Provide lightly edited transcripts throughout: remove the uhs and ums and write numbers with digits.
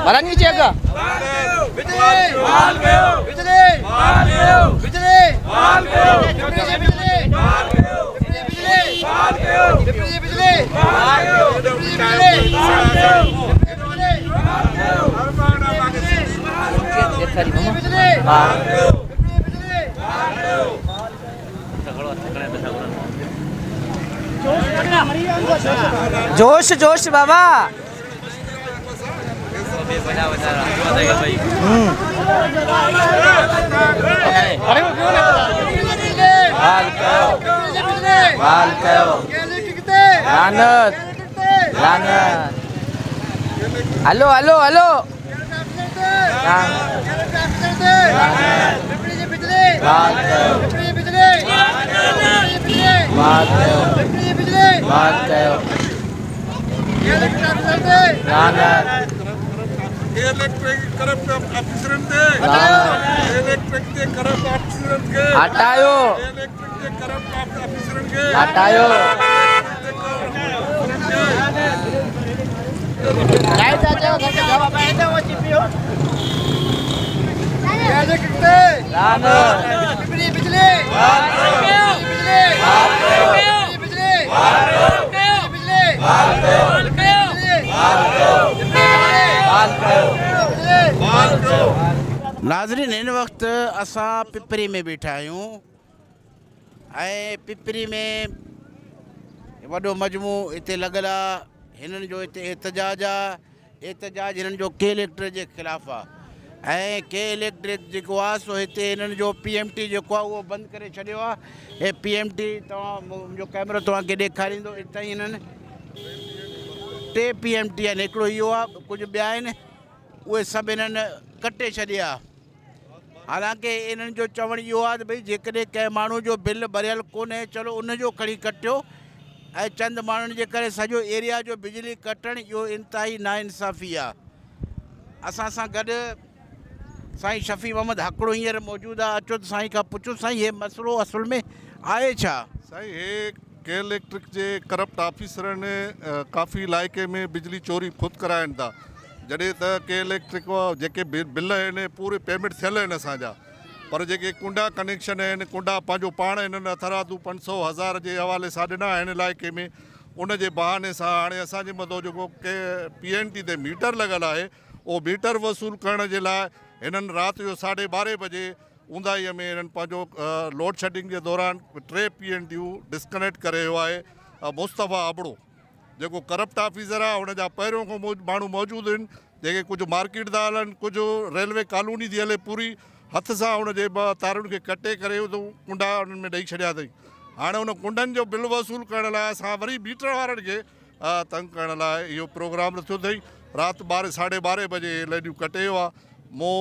Barang ni jaga. जोश जोश बाबा hello hello hello हटायो हटायो नाज़रीन इन वक्त असा पिपरी में बैठा आहियूं ऐं पिपरी में वॾो मजमू इते लॻल आहे। हिननि जो इते एहतजाज आहे। एहतजाज हिननि जो के इलेक्ट्रेट जे ख़िलाफ़ु आहे ऐं के इलेक्ट्रेट जेको आहे सो हिते हिननि जो PMT जेको आहे उहो बंदि करे छॾियो आहे। हे PMT तव्हां मुंहिंजो कैमरो तव्हांखे ॾेखारींदो। इतां ई हिननि 3 PMT आहिनि। हिकिड़ो इहो आहे, कुझु ॿिया आहिनि, उहे सभु हिननि कटे छॾिया। हालांकि इन्हनि जो चवणु इहो आहे त भई जेकॾहिं कंहिं माण्हू जो बिल भरियल कोन्हे चलो उनजो खणी कटियो ऐं चंद माण्हुनि जे करे सॼो एरिया जो बिजली कटणु इहो इंतिहाई नाइंसाफ़ी आहे। असां सां गॾु साईं शफ़ी मोहम्मद हकड़ो हींअर मौजूदु आहे। अचो त साईं खां पुछो साईं हे मसइलो असुल में आहे छा? साईं हे के इलेक्ट्रिक जे करप्ट ऑफिसरनि काफ़ी इलाइक़े में बिजली चोरी ख़ुदि कराइनि था। जॾहिं त के इलेक्ट्रिक जेके बिल आहिनि पूरे पेमेंट थियल आहिनि असांजा, पर जेके कुंडा कनेक्शन आहिनि कुंडा पंहिंजो पाण हिननि हथरादू 500,000 जे हवाले सां ॾिना आहिनि इलाइक़े में। उन जे बहाने सां हाणे असांजे मथां जेको के PNT ते मीटर लॻल आहे उहो मीटर वसूल करण जे लाइ हिननि राति जो 12:30 बजे ऊंदाईअ में हिननि पंहिंजो लोड शेडिंग जे दौरान 3 PNTयूं डिस्कनेक्ट करे वियो आहे। मुस्तफ़ा अबड़ो जेको करप्ट ऑफिसर आहे हुन जा पहिरियों खां माण्हू मौजूदु आहिनि, जेके कुझु मार्केट था हलनि, कुझु रेलवे कॉलोनी थी हले, पूरी हथ सां हुनजे तारुनि खे कटे करे कुंडा उन्हनि में ॾेई छॾिया अथई। हाणे हुन कुंडनि जो बिल वसूल करण लाइ असां वरी मीटर वारनि खे तंग करण लाइ इहो प्रोग्राम रखियो अथई। राति 12:30 बजे लाइनियूं कटे वियो आहे। मूं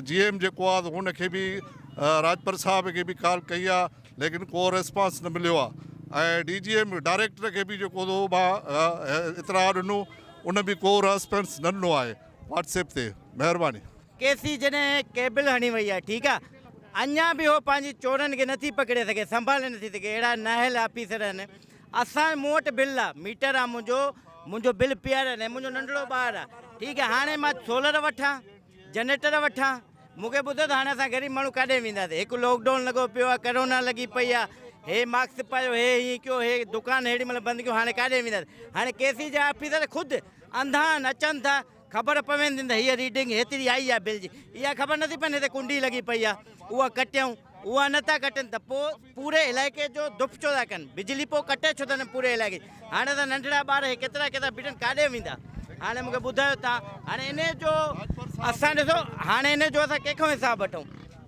GM जेको आहे त हुनखे बि राजपर साहिब खे बि कॉल कई आहे, लेकिन को रिस्पॉन्स न मिलियो आहे। ऐं DGM डायरेक्टर खे बि जेको हो मां इतलाह ॾिनो, उन बि को रिस्पॉन्स न ॾिनो आहे व्हाट्सएप ते। महिरबानी। केसी जॾहिं केबल हणी वई आहे, ठीकु आहे, अञा बि उहो पंहिंजी चोरनि खे नथी पकिड़े सघे, संभाले नथी सघे। अहिड़ा नाहिल ऑफिसर आहिनि। असां मूं वटि बिल आहे, मीटर आहे मुंहिंजो बिल पीआर आहे, मुंहिंजो नंढड़ो ॿार आहे, ठीकु आहे। हाणे मां सोलर वठां, जनरेटर वठां, मूंखे ॿुधो त हाणे असां ग़रीब माण्हू काॾे वेंदासीं? हिकु लॉकडाउन लॻो पियो आहे, करोना लॻी पई आहे, हे मास्क पायो, हे हीअं कयो, हे दुकान हेॾी महिल बंदि कयो, हाणे काॾे वेंदासीं? हाणे केसी जा ऑफिसर ख़ुदि अंधा आहिनि, अचनि था, ख़बर पवंदी त हीअ रीडिंग हेतिरी आई आहे बिल जी, इहा ख़बर नथी पवंदी हिते कुंडी लॻी पई आहे, उहा कटियूं, उहा नथा कटनि त पोइ पूरे इलाइक़े जो दुफ छो था कनि? बिजली पोइ कटे छो था पूरे इलाइक़े? हाणे त नंढड़ा ॿार हे केतिरा बीठनि, काॾे वेंदा? हाणे मूंखे ॿुधायो तव्हां। हाणे इन जो असां ॾिसो, हाणे इन जो असां कंहिंखां हिसाब वठूं?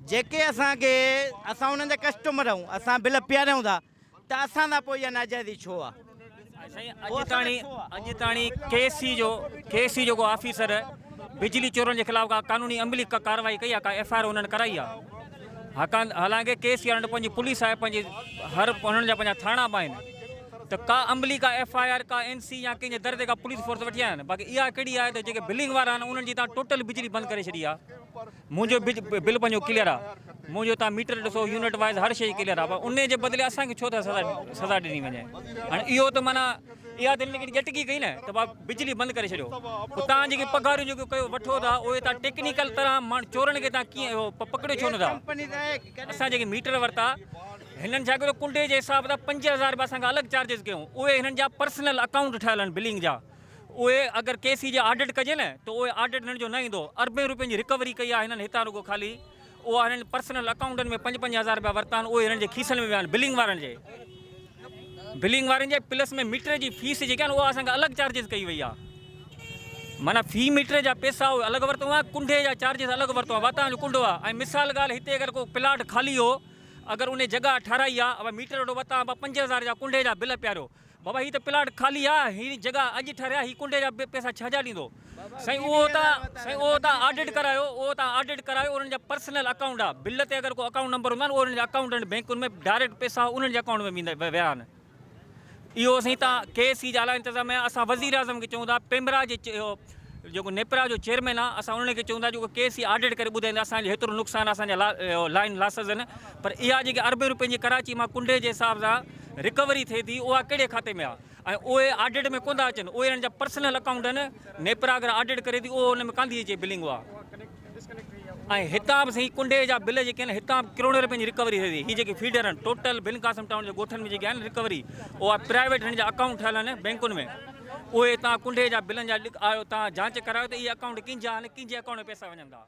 जेके असां उन्हनि जा कस्टमर आहियूं, असां बिल पीआरियूं था, त असां खां पोइ इहा नाजाइज़ी छो आहे? अॼु ताणी केसी जेको ऑफिसर बिजली चोरनि जे ख़िलाफ़ का कानूनी अमली कार्रवाई कई आहे, का FIR उन्हनि कराई आहे। हालांकि केसी वारनि पंहिंजी पुलिस आहे, पंहिंजी हर उन्हनि जा पंहिंजा थाणा बि आहिनि, तो का अमली का FIR का NC या कंहिंजे दर ते का पुलिस फोर्स वठी आया आहिनि बाक़ी इहा कहिड़ी आहे त जेके बिलिंग वारा आहिनि उन्हनि जी तव्हां टोटल बिजली बंदि करे छॾी आहे मुंहिंजो बिल पंहिंजो क्लियर आहे मुंहिंजो तव्हां मीटर ॾिसो यूनिट वाइज़ हर शइ क्लियर आहे पर उन जे बदिले असांखे छो त सज़ा ॾिनी वञे हाणे इहो त माना इहा त हिकिड़ी ॼटकी कई न त भाउ बिजली बंदि करे छॾियो पोइ तव्हां जेके पघारियूं जेको कयो वठो था उहे तव्हां टेक्निकल तरह माण्हू चोरनि खे तव्हां कीअं पकड़ियो छो नथा असां जेके मीटर वरिता हिननि छा कयो कुंडे जे हिसाब सां 5000 रुपया असांखां अलॻि चार्जिस कयूं उहे हिननि जा पर्सनल अकाउंट ठहियल आहिनि बिलिंग जा उहे अगरि KC जा ऑडिट कजे न त उहे ऑडिट हिननि जो न ईंदो अरबे रुपयनि जी रिकवरी कई आहे हिननि हितां रुगो ख़ाली उहा हिननि पर्सनल अकाउंटनि में 5-5000 रुपया वरिता आहिनि उहे हिननि जे खीसनि में विया आहिनि बिलिंग वारनि जे प्लस में मीटर जी फीस जेके आहिनि उहा असांखे अलॻि चार्जिस कई वई आहे माना फी मीटर जा पैसा उहे अलॻि वरितो आहे कुंडे जा चार्जिस अलॻि वरितो आहे वातावरण जो कुंडो आहे ऐं मिसाल ॻाल्हि हिते अगरि को प्लाट ख़ाली हो अगर उन्हें जगह ठाराई है अब मीटर वटो वता 5000 जा कुंडे जा बिल प्यारो बाबा ही तो प्लाट खाली है ही जगह अज ठरिया ही कुंडे जा पैसा छजा ॾींदो साईं उहो ता ऑडिट करायो उन्हनि जा पर्सनल अकाउंट आहे बिल ते अगर को अकाउंट नंबर हूंदा आहिनि उन्हनि जा अकाउंट बैंकुनि में डायरेक्ट पैसा उन्हनि जे अकाउंट में विया आहिनि इहो साईं तव्हां KC जा अला इंतज़ाम आहे असां वज़ीर आज़म खे चऊं था पेमरा जे जेको नेपरा जो चेयरमैन आहे असां उन्हनि खे चऊं था जेको KC ऑडिट करे ॿुधाईंदा असांजो हेतिरो नुक़सानु असांजा लाइन लासिस आहिनि पर इहा जेके अरबे रुपए जी कराची मां कुंडे जे हिसाब सां रिकवरी थिए थी उहा कहिड़े खाते में आहे ऐं उहे ऑडिट में कोन था अचनि उहे हिननि जा पर्सनल अकाउंट आहिनि नेपरा अगरि ऑडिट करे थी उहो हुन में कान थी अचे बिलिंग उहा ऐं हितां बि साईं कुंडे जा बिल जेके आहिनि हितां करोड़ रुपए जी रिकवरी थिए थी हीअ जेके फीडर आहिनि टोटल बिन कासम टाउन जे ॻोठनि में जेके आहिनि रिकवरी उहा प्राइवेट हिननि जा अकाउंट ठहियल आहिनि बैंकुनि में उहे तव्हां कुंडे जा बिलनि जा आयो तव्हां जांच करायो त इहे अकाउंट कंहिंजा आहिनि कंहिंजे अकाउंट में पैसा वञनि था